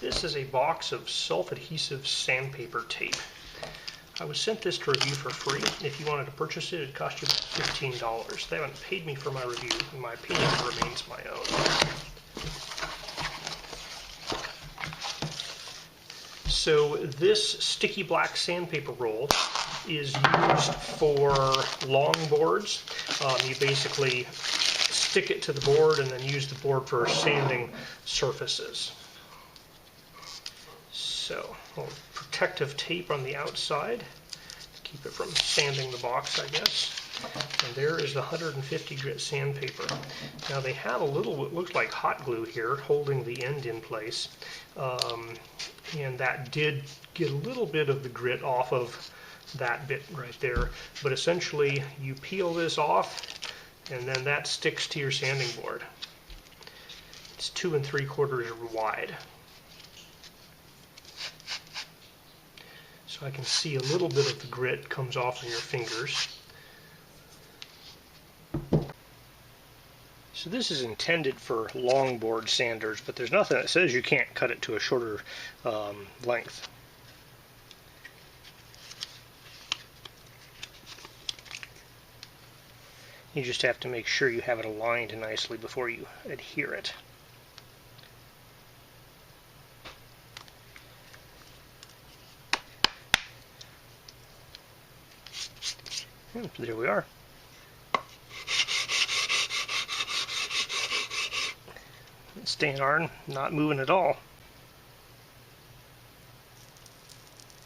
This is a box of self-adhesive sandpaper tape. I was sent this to review for free. If you wanted to purchase it, it'd cost you about $15. They haven't paid me for my review, and my opinion remains my own. So this sticky black sandpaper roll is used for longboards. You basically stick it to the board and then use the board for sanding surfaces. So, a little protective tape on the outside to keep it from sanding the box, I guess. And there is the 150 grit sandpaper. Now they have a little, what looks like hot glue here, holding the end in place. And that did get a little bit of the grit off of that bit right there. But essentially, you peel this off, and then that sticks to your sanding board. It's 2 3/4 wide. So I can see a little bit of the grit comes off of your fingers. So this is intended for longboard sanders, but there's nothing that says you can't cut it to a shorter length. You just have to make sure you have it aligned nicely before you adhere it. And there we are. It's staying on, not moving at all.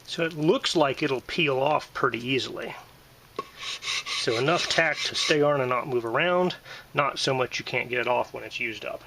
So it looks like it'll peel off pretty easily. So enough tack to stay on and not move around, not so much you can't get it off when it's used up.